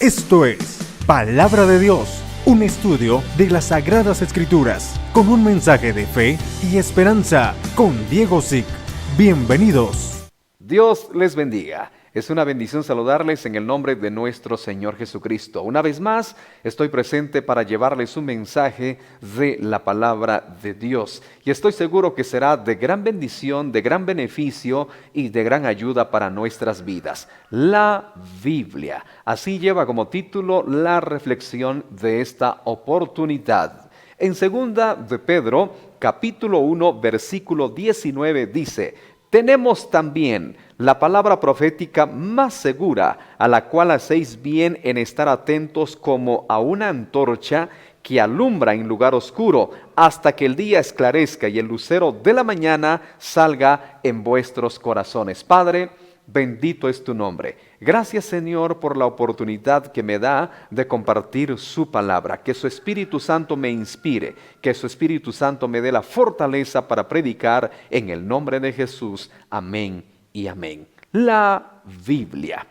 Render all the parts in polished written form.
Esto es Palabra de Dios, un estudio de las Sagradas Escrituras, con un mensaje de fe y esperanza, con Diego Zick. Bienvenidos. Dios les bendiga. Es una bendición saludarles en el nombre de nuestro Señor Jesucristo. Una vez más, estoy presente para llevarles un mensaje de la palabra de Dios. Y estoy seguro que será de gran bendición, de gran beneficio y de gran ayuda para nuestras vidas. La Biblia. Así lleva como título la reflexión de esta oportunidad. En 2 de Pedro, capítulo 1, versículo 19 dice: tenemos también la palabra profética más segura, a la cual hacéis bien en estar atentos como a una antorcha que alumbra en lugar oscuro, hasta que el día esclarezca y el lucero de la mañana salga en vuestros corazones. Padre, bendito es tu nombre. Gracias, Señor, por la oportunidad que me da de compartir su palabra. Que su Espíritu Santo me inspire, que su Espíritu Santo me dé la fortaleza para predicar en el nombre de Jesús. Amén y amén. La Biblia.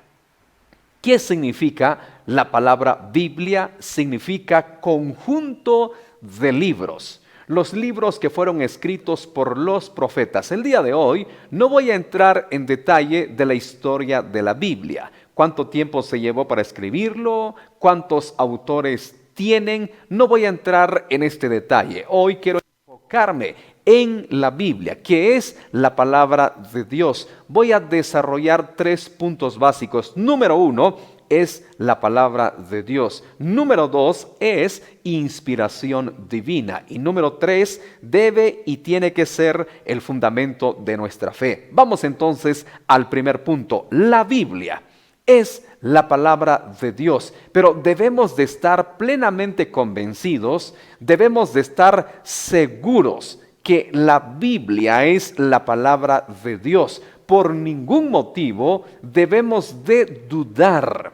¿Qué significa la palabra Biblia? Significa conjunto de libros. Los libros que fueron escritos por los profetas. El día de hoy no voy a entrar en detalle de la historia de la Biblia. ¿Cuánto tiempo se llevó para escribirlo? ¿Cuántos autores tienen? No voy a entrar en este detalle. Hoy quiero enfocarme en la Biblia, que es la palabra de Dios. Voy a desarrollar 3 puntos básicos. Número 1 es la palabra de Dios. Número 2 es inspiración divina. Y número 3 debe y tiene que ser el fundamento de nuestra fe. Vamos entonces al primer punto. La Biblia es la palabra de Dios, pero debemos de estar plenamente convencidos, debemos de estar seguros que la Biblia es la palabra de Dios. Por ningún motivo debemos de dudar.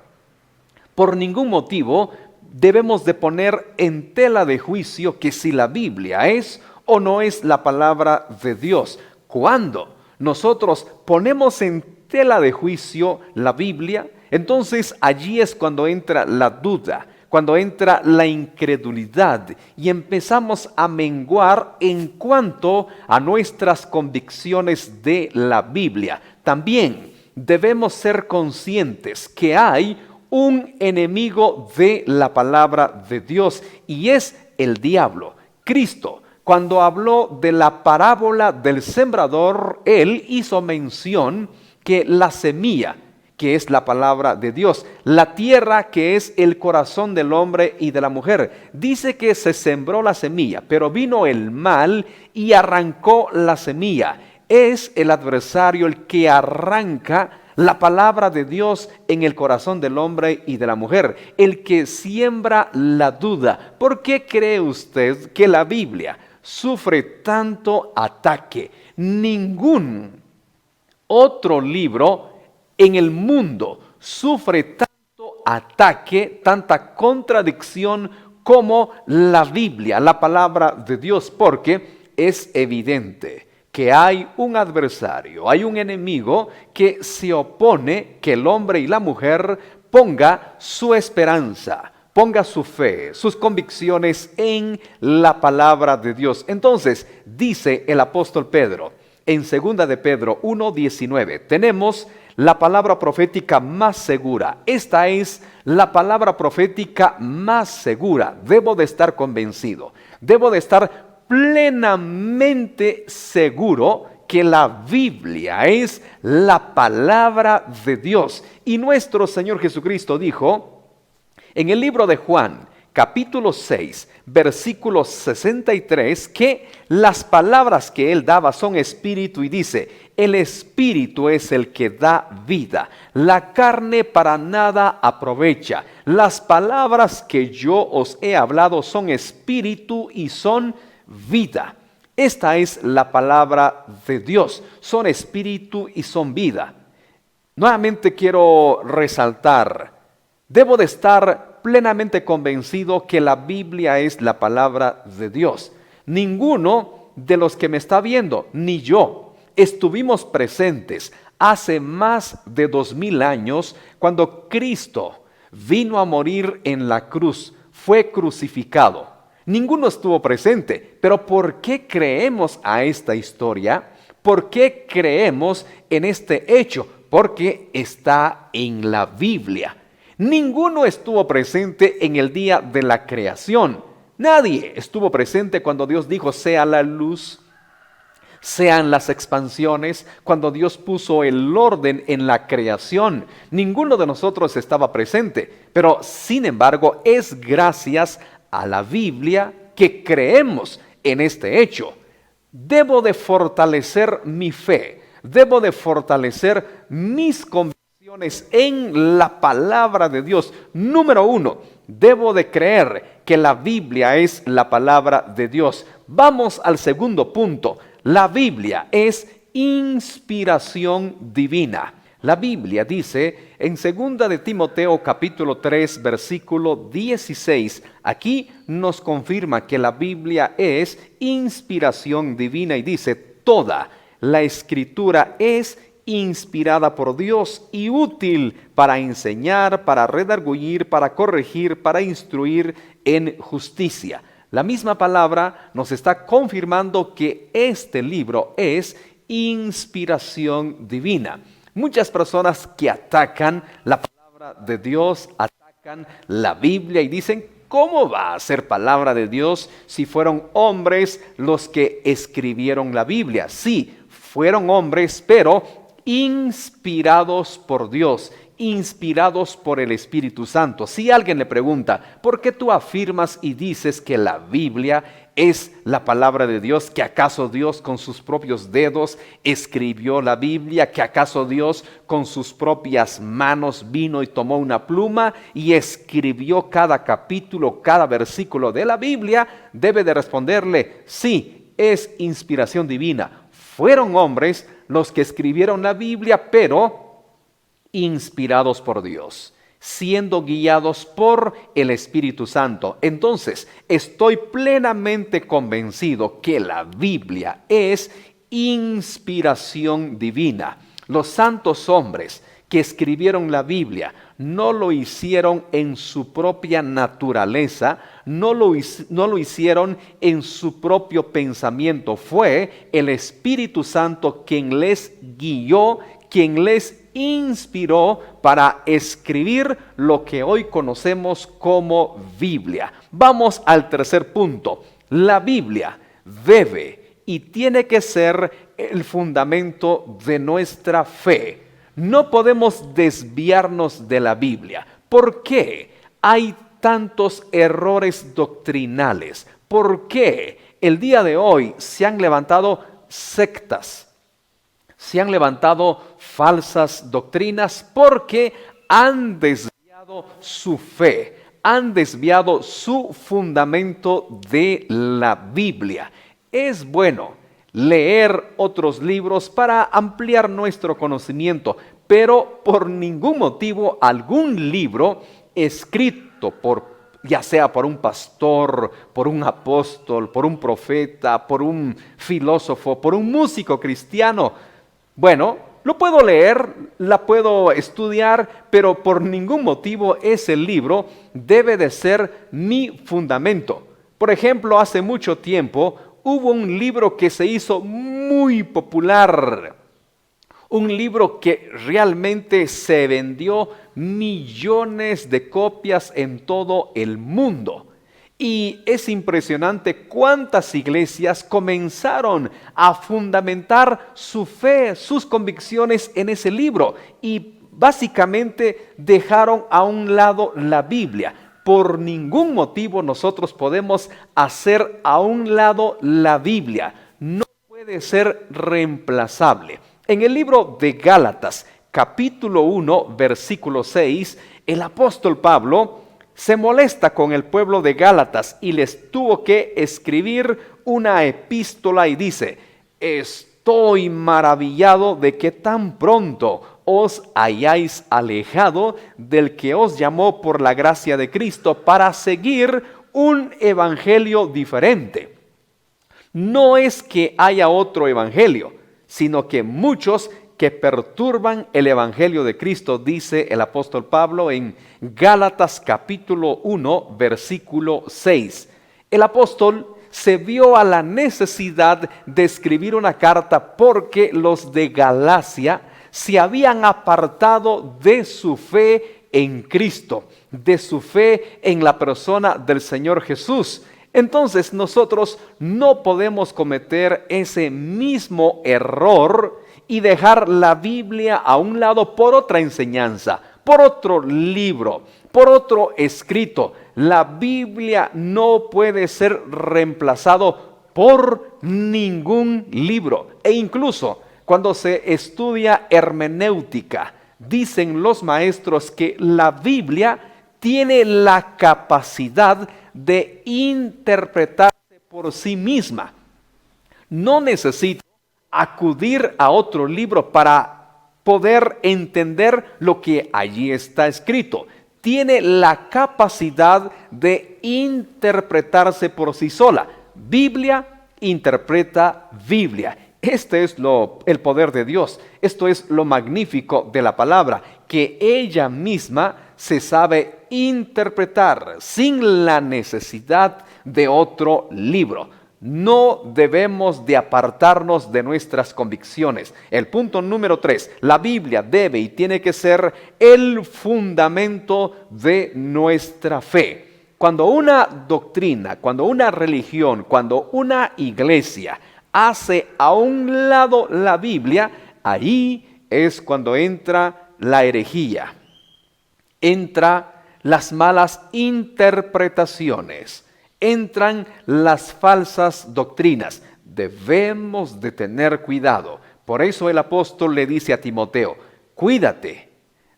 Por ningún motivo debemos de poner en tela de juicio que si la Biblia es o no es la palabra de Dios. Cuando nosotros ponemos en tela de juicio la Biblia, entonces allí es cuando entra la duda, cuando entra la incredulidad y empezamos a menguar en cuanto a nuestras convicciones de la Biblia. También debemos ser conscientes que hay un enemigo de la palabra de Dios y es el diablo. Cristo, cuando habló de la parábola del sembrador, él hizo mención que la semilla, que es la palabra de Dios, la tierra, que es el corazón del hombre y de la mujer. Dice que se sembró la semilla, pero vino el mal y arrancó la semilla. Es el adversario el que arranca la palabra de Dios en el corazón del hombre y de la mujer, el que siembra la duda. ¿Por qué cree usted que la Biblia sufre tanto ataque? Ningún otro libro en el mundo sufre tanto ataque, tanta contradicción como la Biblia, la palabra de Dios, porque es evidente que hay un adversario, hay un enemigo que se opone que el hombre y la mujer ponga su esperanza, ponga su fe, sus convicciones en la palabra de Dios. Entonces, dice el apóstol Pedro, en 2 de Pedro 1:19, tenemos la palabra profética más segura. Esta es la palabra profética más segura. Debo de estar convencido, debo de estar plenamente seguro que la Biblia es la palabra de Dios. Y nuestro Señor Jesucristo dijo en el libro de Juan, capítulo 6, versículo 63, que las palabras que Él daba son espíritu, y dice: el espíritu es el que da vida, la carne para nada aprovecha. Las palabras que yo os he hablado son espíritu y son vida. Esta es la palabra de Dios, son espíritu y son vida. Nuevamente quiero resaltar, debo de estar plenamente convencido que la Biblia es la palabra de Dios. Ninguno de los que me está viendo, ni yo, estuvimos presentes hace más de 2000 años cuando Cristo vino a morir en la cruz, fue crucificado. Ninguno estuvo presente, pero ¿por qué creemos a esta historia? ¿Por qué creemos en este hecho? Porque está en la Biblia. Ninguno estuvo presente en el día de la creación. Nadie estuvo presente cuando Dios dijo, sea la luz, sean las expansiones, cuando Dios puso el orden en la creación. Ninguno de nosotros estaba presente, pero sin embargo es gracias a la Biblia que creemos en este hecho. Debo de fortalecer mi fe, debo de fortalecer mis convicciones en la palabra de Dios. Número uno, debo de creer que la Biblia es la palabra de Dios. Vamos al segundo punto. La Biblia es inspiración divina. La Biblia dice en 2 de Timoteo capítulo 3 versículo 16, aquí nos confirma que la Biblia es inspiración divina y dice, toda la escritura es inspirada por Dios y útil para enseñar, para redarguir, para corregir, para instruir en justicia. La misma palabra nos está confirmando que este libro es inspiración divina. Muchas personas que atacan la palabra de Dios, atacan la Biblia y dicen, ¿cómo va a ser palabra de Dios si fueron hombres los que escribieron la Biblia? Sí, fueron hombres, pero inspirados por Dios, inspirados por el Espíritu Santo. Si alguien le pregunta, ¿por qué tú afirmas y dices que la Biblia es la palabra de Dios? ¿Que acaso Dios con sus propios dedos escribió la Biblia? ¿Que acaso Dios con sus propias manos vino y tomó una pluma y escribió cada capítulo, cada versículo de la Biblia? Debe de responderle, sí, es inspiración divina. Fueron hombres los que escribieron la Biblia, pero inspirados por Dios, siendo guiados por el Espíritu Santo. Entonces, estoy plenamente convencido que la Biblia es inspiración divina. Los santos hombres que escribieron la Biblia no lo hicieron en su propia naturaleza, no lo hicieron en su propio pensamiento. Fue el Espíritu Santo quien les guió, quien les inspiró para escribir lo que hoy conocemos como Biblia. Vamos al tercer punto. La Biblia debe y tiene que ser el fundamento de nuestra fe. No podemos desviarnos de la Biblia. ¿Por qué hay tantos errores doctrinales? ¿Por qué el día de hoy se han levantado sectas? Se han levantado falsas doctrinas porque han desviado su fe, han desviado su fundamento de la Biblia. Es bueno leer otros libros para ampliar nuestro conocimiento, pero por ningún motivo algún libro escrito ya sea por un pastor, por un apóstol, por un profeta, por un filósofo, por un músico cristiano. Bueno, lo puedo leer, la puedo estudiar, pero por ningún motivo ese libro debe de ser mi fundamento. Por ejemplo, hace mucho tiempo hubo un libro que se hizo muy popular, un libro que realmente se vendió millones de copias en todo el mundo. Y es impresionante cuántas iglesias comenzaron a fundamentar su fe, sus convicciones en ese libro y básicamente dejaron a un lado la Biblia. Por ningún motivo nosotros podemos hacer a un lado la Biblia. No puede ser reemplazable. En el libro de Gálatas, capítulo 1, versículo 6, el apóstol Pablo se molesta con el pueblo de Gálatas y les tuvo que escribir una epístola y dice, estoy maravillado de que tan pronto os hayáis alejado del que os llamó por la gracia de Cristo para seguir un evangelio diferente. No es que haya otro evangelio, sino que muchos que perturban el Evangelio de Cristo, dice el apóstol Pablo en Gálatas capítulo 1, versículo 6. El apóstol se vio a la necesidad de escribir una carta porque los de Galacia se habían apartado de su fe en Cristo, de su fe en la persona del Señor Jesús. Entonces nosotros no podemos cometer ese mismo error y dejar la Biblia a un lado por otra enseñanza, por otro libro, por otro escrito. La Biblia no puede ser reemplazado por ningún libro. E incluso cuando se estudia hermenéutica, dicen los maestros que la Biblia tiene la capacidad de interpretarse por sí misma. No necesito acudir a otro libro para poder entender lo que allí está escrito. Tiene la capacidad de interpretarse por sí sola. Biblia interpreta Biblia. Este es el poder de Dios. Esto es lo magnífico de la palabra, que ella misma se sabe interpretar sin la necesidad de otro libro. No debemos de apartarnos de nuestras convicciones. El punto número 3, la Biblia debe y tiene que ser el fundamento de nuestra fe. Cuando una doctrina, cuando una religión, cuando una iglesia hace a un lado la Biblia, ahí es cuando entra la herejía, entra las malas interpretaciones, entran las falsas doctrinas. Debemos de tener cuidado. Por eso el apóstol le dice a Timoteo, cuídate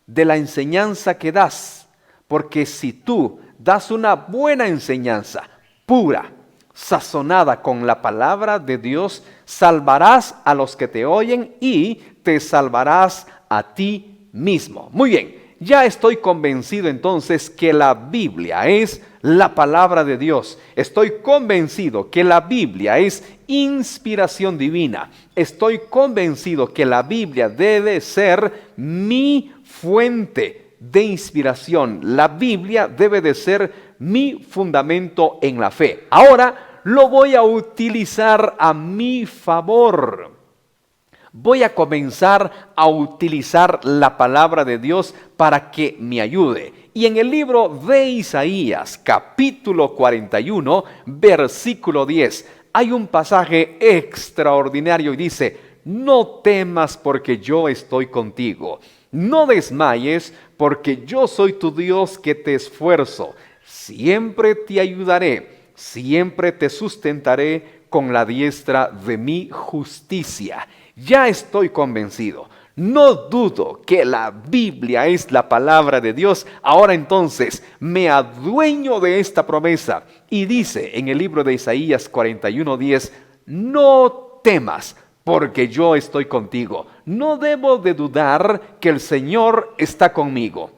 de la enseñanza que das, porque si tú das una buena enseñanza, pura, sazonada con la palabra de Dios, salvarás a los que te oyen y te salvarás a ti mismo. Muy bien, ya estoy convencido entonces que la Biblia es la palabra de Dios. Estoy convencido que la Biblia es inspiración divina. Estoy convencido que la Biblia debe ser mi fuente de inspiración. La Biblia debe de ser mi fundamento en la fe. Ahora lo voy a utilizar a mi favor. Voy a comenzar a utilizar la palabra de Dios para que me ayude. Y en el libro de Isaías, capítulo 41, versículo 10, hay un pasaje extraordinario y dice, no temas porque yo estoy contigo. No desmayes porque yo soy tu Dios que te esfuerzo. Siempre te ayudaré, siempre te sustentaré con la diestra de mi justicia. Ya estoy convencido. No dudo que la Biblia es la palabra de Dios. Ahora entonces me adueño de esta promesa. Y dice en el libro de Isaías 41:10, no temas, porque yo estoy contigo. No debo de dudar que el Señor está conmigo.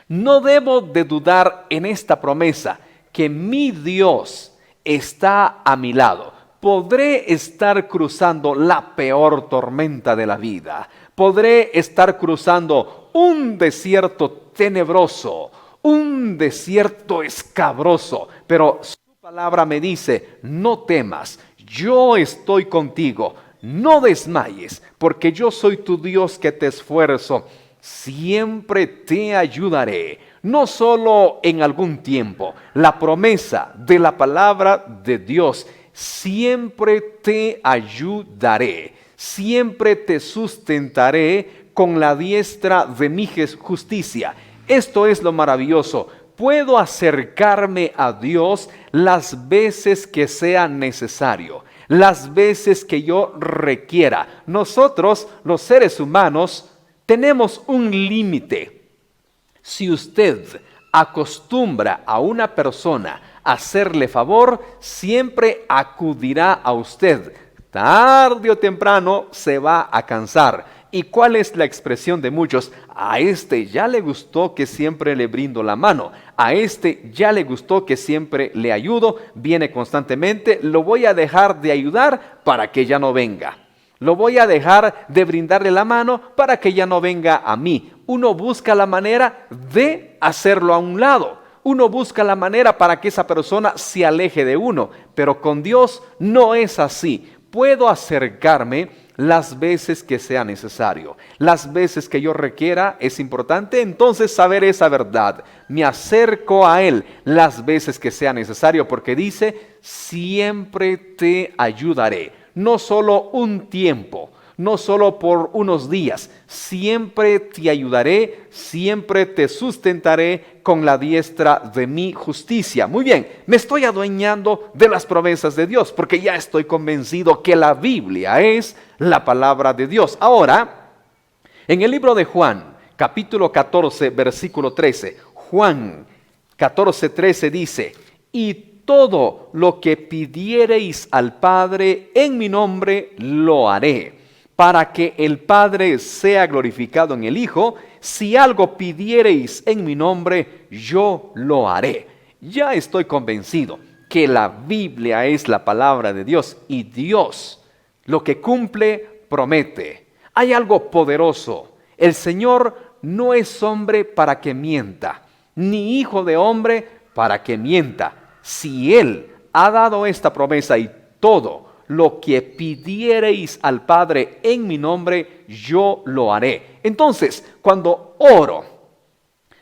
No debo de dudar en esta promesa, que mi Dios está a mi lado. Podré estar cruzando la peor tormenta de la vida. Podré estar cruzando un desierto tenebroso, un desierto escabroso, pero su palabra me dice, no temas, yo estoy contigo, no desmayes, porque yo soy tu Dios que te esfuerzo, siempre te ayudaré. No solo en algún tiempo, la promesa de la palabra de Dios, siempre te ayudaré, siempre te sustentaré con la diestra de mi justicia. Esto es lo maravilloso. Puedo acercarme a Dios las veces que sea necesario, las veces que yo requiera. Nosotros, los seres humanos, tenemos un límite. Si usted acostumbra a una persona a hacerle favor, siempre acudirá a usted. Tarde o temprano se va a cansar. ¿Y cuál es la expresión de muchos? A este ya le gustó que siempre le brindo la mano. A este ya le gustó que siempre le ayudo. Viene constantemente. Lo voy a dejar de ayudar para que ya no venga. Lo voy a dejar de brindarle la mano para que ya no venga a mí. Uno busca la manera de hacerlo a un lado. Uno busca la manera para que esa persona se aleje de uno. Pero con Dios no es así. Puedo acercarme las veces que sea necesario. Las veces que yo requiera es importante entonces saber esa verdad. Me acerco a Él las veces que sea necesario porque dice, siempre te ayudaré. No solo un tiempo, no solo por unos días, siempre te ayudaré, siempre te sustentaré con la diestra de mi justicia. Muy bien, me estoy adueñando de las promesas de Dios, porque ya estoy convencido que la Biblia es la palabra de Dios. Ahora, en el libro de Juan, capítulo 14, versículo 13, Juan 14, 13 dice, y todo lo que pidiereis al Padre en mi nombre, lo haré, para que el Padre sea glorificado en el Hijo. Si algo pidiereis en mi nombre, yo lo haré. Ya estoy convencido que la Biblia es la palabra de Dios y Dios, lo que cumple, promete. Hay algo poderoso. El Señor no es hombre para que mienta, ni hijo de hombre para que mienta. Si Él ha dado esta promesa y todo lo que pidiereis al Padre en mi nombre, yo lo haré. Entonces, cuando oro,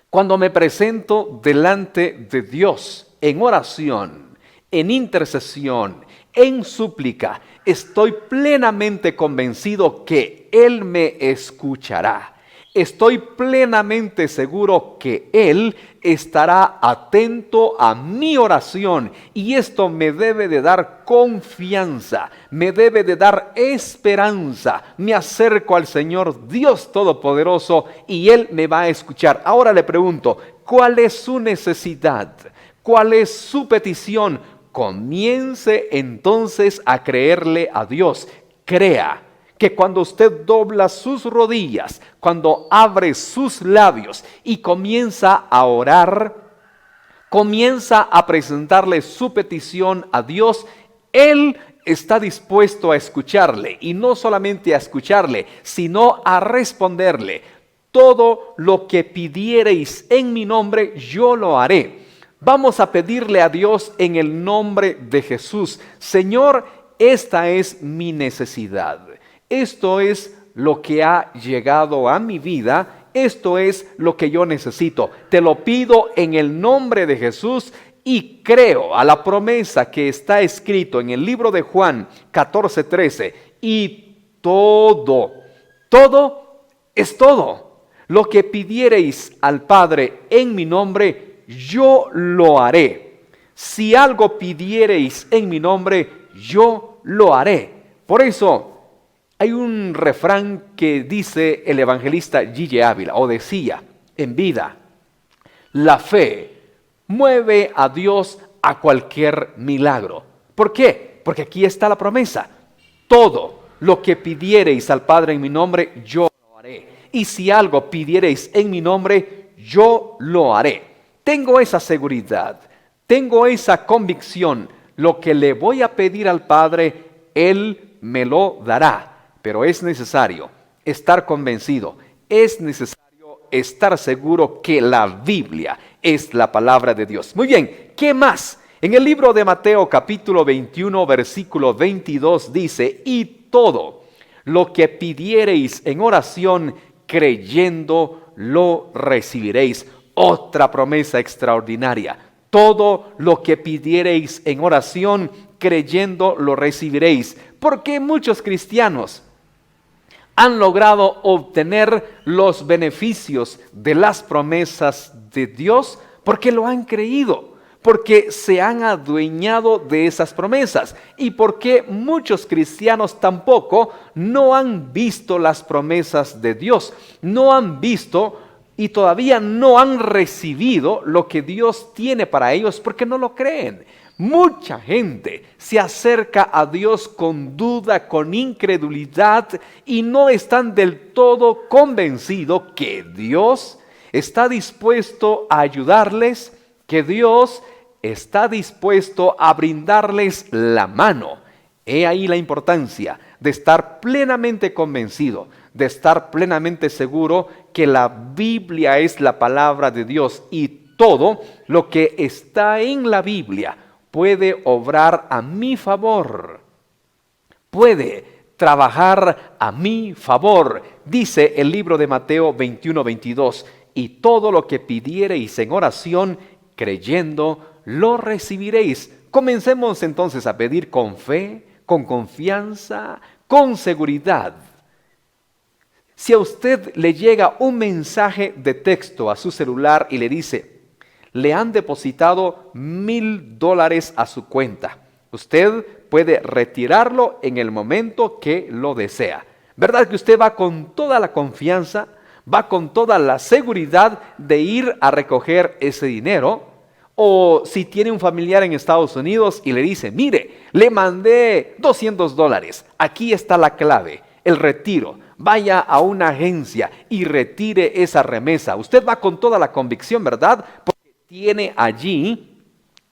cuando me presento delante de Dios en oración, en intercesión, en súplica, estoy plenamente convencido que Él me escuchará. Estoy plenamente seguro que Él estará atento a mi oración y esto me debe de dar confianza, me debe de dar esperanza. Me acerco al Señor Dios Todopoderoso y Él me va a escuchar. Ahora le pregunto, ¿cuál es su necesidad? ¿Cuál es su petición? Comience entonces a creerle a Dios. Crea que cuando usted dobla sus rodillas, cuando abre sus labios y comienza a orar, comienza a presentarle su petición a Dios, Él está dispuesto a escucharle y no solamente a escucharle, sino a responderle. Todo lo que pidiereis en mi nombre, yo lo haré. Vamos a pedirle a Dios en el nombre de Jesús. Señor, esta es mi necesidad. Esto es lo que ha llegado a mi vida, esto es lo que yo necesito. Te lo pido en el nombre de Jesús y creo a la promesa que está escrito en el libro de Juan 14:13. Y todo es todo. Lo que pidiereis al Padre en mi nombre, yo lo haré. Si algo pidiereis en mi nombre, yo lo haré. Por eso, hay un refrán que dice el evangelista Gille Ávila, o decía en vida, la fe mueve a Dios a cualquier milagro. ¿Por qué? Porque aquí está la promesa. Todo lo que pidiereis al Padre en mi nombre, yo lo haré. Y si algo pidiereis en mi nombre, yo lo haré. Tengo esa seguridad, tengo esa convicción. Lo que le voy a pedir al Padre, Él me lo dará. Pero es necesario estar convencido, es necesario estar seguro que la Biblia es la palabra de Dios. Muy bien, ¿qué más? En el libro de Mateo capítulo 21 versículo 22 dice, y todo lo que pidiereis en oración creyendo lo recibiréis. Otra promesa extraordinaria. Todo lo que pidiereis en oración creyendo lo recibiréis. Porque muchos cristianos han logrado obtener los beneficios de las promesas de Dios porque lo han creído, porque se han adueñado de esas promesas y porque muchos cristianos tampoco no han visto las promesas de Dios, no han visto y todavía no han recibido lo que Dios tiene para ellos porque no lo creen. Mucha gente se acerca a Dios con duda, con incredulidad y no están del todo convencidos que Dios está dispuesto a ayudarles, que Dios está dispuesto a brindarles la mano. He ahí la importancia de estar plenamente convencido, de estar plenamente seguro que la Biblia es la palabra de Dios y todo lo que está en la Biblia puede obrar a mi favor, puede trabajar a mi favor. Dice el libro de Mateo 21:22, y todo lo que pidiereis en oración, creyendo, lo recibiréis. Comencemos entonces a pedir con fe, con confianza, con seguridad. Si a usted le llega un mensaje de texto a su celular y le dice, le han depositado $1,000 a su cuenta, usted puede retirarlo en el momento que lo desea. ¿Verdad que usted va con toda la confianza, va con toda la seguridad de ir a recoger ese dinero? O si tiene un familiar en Estados Unidos y le dice, mire, le mandé $200, aquí está la clave, el retiro. Vaya a una agencia y retire esa remesa. Usted va con toda la convicción, ¿verdad? Porque tiene allí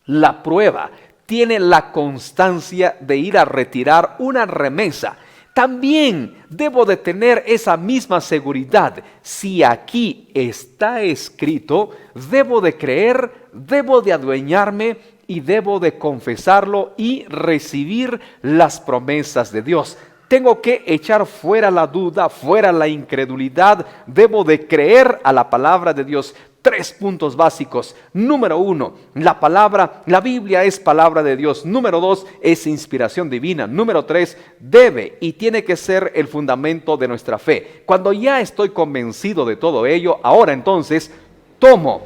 la prueba, tiene la constancia de ir a retirar una remesa. También debo de tener esa misma seguridad. Si aquí está escrito, debo de creer, debo de adueñarme y debo de confesarlo y recibir las promesas de Dios. Tengo que echar fuera la duda, fuera la incredulidad. Debo de creer a la palabra de Dios. 3 puntos básicos. Número 1, la Biblia es palabra de Dios. Número 2, es inspiración divina. Número 3, debe y tiene que ser el fundamento de nuestra fe. Cuando ya estoy convencido de todo ello, ahora entonces tomo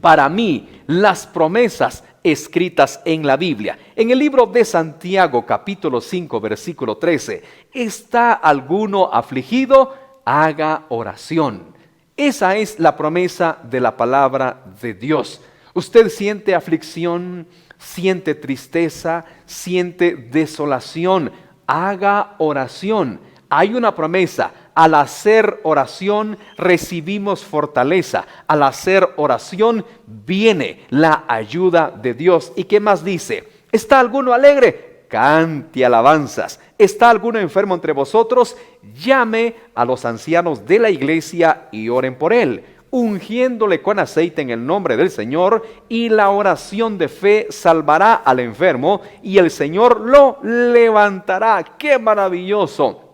para mí las promesas escritas en la Biblia. En el libro de Santiago, capítulo 5, versículo 13, ¿está alguno afligido? Haga oración. Esa es la promesa de la palabra de Dios. Usted siente aflicción, siente tristeza, siente desolación. Haga oración. Hay una promesa. Al hacer oración recibimos fortaleza. Al hacer oración viene la ayuda de Dios. ¿Y qué más dice? ¿Está alguno alegre? Cante alabanzas. ¿Está alguno enfermo entre vosotros? Llame a los ancianos de la iglesia y oren por él, ungiéndole con aceite en el nombre del Señor, y la oración de fe salvará al enfermo y el Señor lo levantará. ¡Qué maravilloso!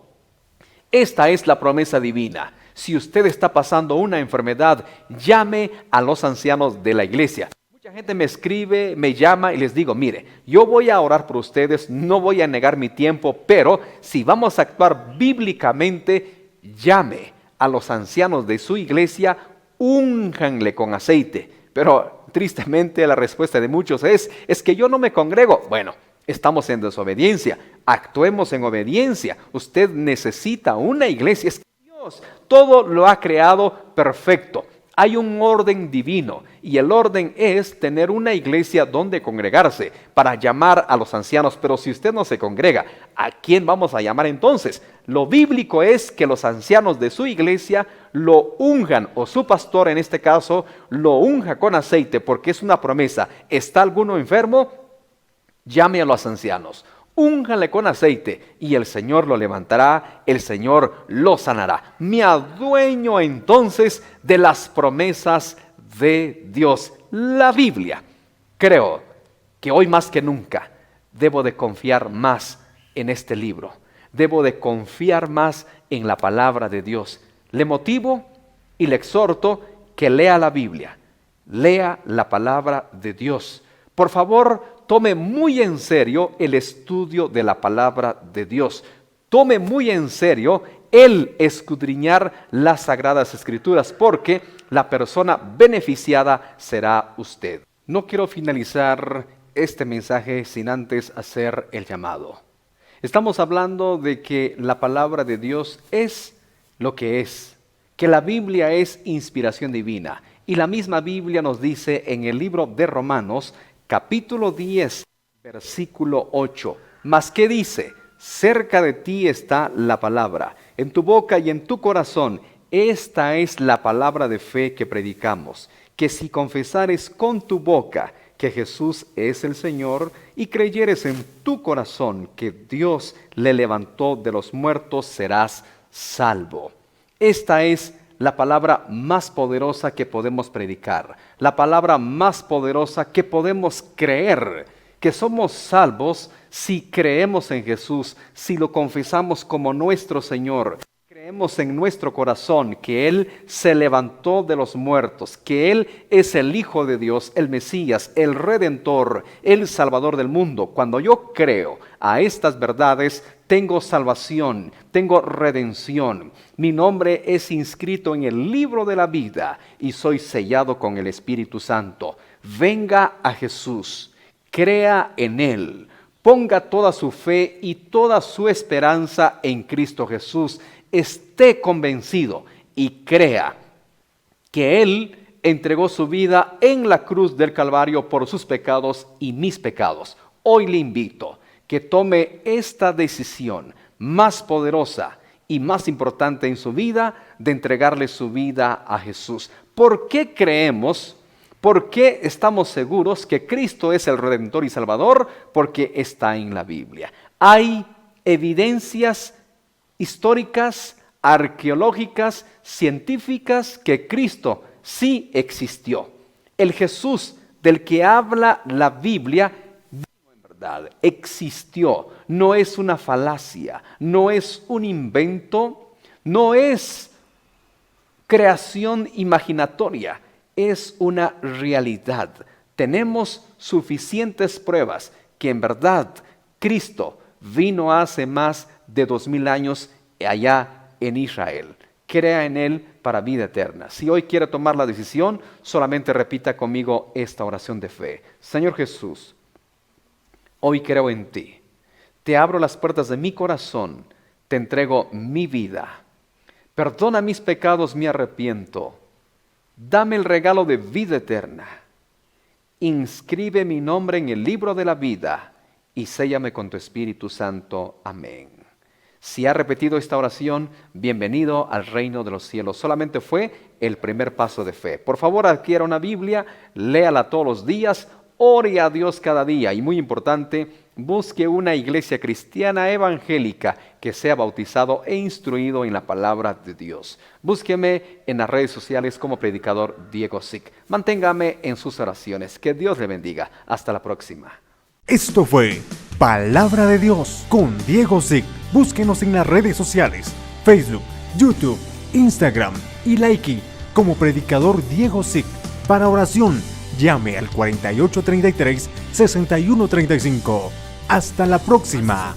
Esta es la promesa divina. Si usted está pasando una enfermedad, llame a los ancianos de la iglesia. Mucha gente me escribe, me llama y les digo, mire, yo voy a orar por ustedes, no voy a negar mi tiempo, pero si vamos a actuar bíblicamente, llame a los ancianos de su iglesia, únjanle con aceite. Pero tristemente la respuesta de muchos es que yo no me congrego. Bueno, estamos en desobediencia, actuemos en obediencia. Usted necesita una iglesia, es que Dios todo lo ha creado perfecto. Hay un orden divino y el orden es tener una iglesia donde congregarse para llamar a los ancianos. Pero si usted no se congrega, ¿a quién vamos a llamar entonces? Lo bíblico es que los ancianos de su iglesia lo unjan, o su pastor en este caso, lo unja con aceite, porque es una promesa. ¿Está alguno enfermo? Llame a los ancianos. Únjale con aceite y el Señor lo levantará, el Señor lo sanará. Me adueño entonces de las promesas de Dios. La Biblia. Creo que hoy más que nunca debo de confiar más en este libro. Debo de confiar más en la palabra de Dios. Le motivo y le exhorto que lea la Biblia. Lea la palabra de Dios. Por favor, tome muy en serio el estudio de la palabra de Dios. Tome muy en serio el escudriñar las Sagradas Escrituras, porque la persona beneficiada será usted. No quiero finalizar este mensaje sin antes hacer el llamado. Estamos hablando de que la palabra de Dios es lo que es, que la Biblia es inspiración divina. Y la misma Biblia nos dice en el libro de Romanos, capítulo 10, versículo 8. ¿Mas qué dice? Cerca de ti está la palabra, en tu boca y en tu corazón. Esta es la palabra de fe que predicamos, que si confesares con tu boca que Jesús es el Señor y creyeres en tu corazón que Dios le levantó de los muertos, serás salvo. Esta es la palabra más poderosa que podemos predicar, la palabra más poderosa que podemos creer, que somos salvos si creemos en Jesús, si lo confesamos como nuestro Señor. Creemos en nuestro corazón que Él se levantó de los muertos, que Él es el Hijo de Dios, el Mesías, el Redentor, el Salvador del mundo. Cuando yo creo a estas verdades, tengo salvación, tengo redención. Mi nombre es inscrito en el libro de la vida y soy sellado con el Espíritu Santo. Venga a Jesús, crea en Él, ponga toda su fe y toda su esperanza en Cristo Jesús. Esté convencido y crea que Él entregó su vida en la cruz del Calvario por sus pecados y mis pecados. Hoy le invito que tome esta decisión más poderosa y más importante en su vida de entregarle su vida a Jesús. ¿Por qué creemos? ¿Por qué estamos seguros que Cristo es el Redentor y Salvador? Porque está en la Biblia. Hay evidencias históricas, arqueológicas, científicas, que Cristo sí existió. El Jesús del que habla la Biblia, en verdad, existió. No es una falacia, no es un invento, no es creación imaginatoria, es una realidad. Tenemos suficientes pruebas que en verdad Cristo vino hace más de 2000 años allá en Israel. Crea en Él para vida eterna. Si hoy quiere tomar la decisión, solamente repita conmigo esta oración de fe. Señor Jesús, hoy creo en ti. Te abro las puertas de mi corazón. Te entrego mi vida. Perdona mis pecados, me arrepiento. Dame el regalo de vida eterna. Inscribe mi nombre en el libro de la vida y séllame con tu Espíritu Santo. Amén. Si ha repetido esta oración, bienvenido al reino de los cielos. Solamente fue el primer paso de fe. Por favor, adquiera una Biblia, léala todos los días, ore a Dios cada día. Y muy importante, busque una iglesia cristiana evangélica que sea bautizado e instruido en la palabra de Dios. Búsqueme en las redes sociales como predicador Diego Zick. Manténgame en sus oraciones. Que Dios le bendiga. Hasta la próxima. Esto fue Palabra de Dios con Diego Zick. Búsquenos en las redes sociales, Facebook, YouTube, Instagram y Likey como predicador Diego Zick. Para oración, llame al 4833-6135. Hasta la próxima.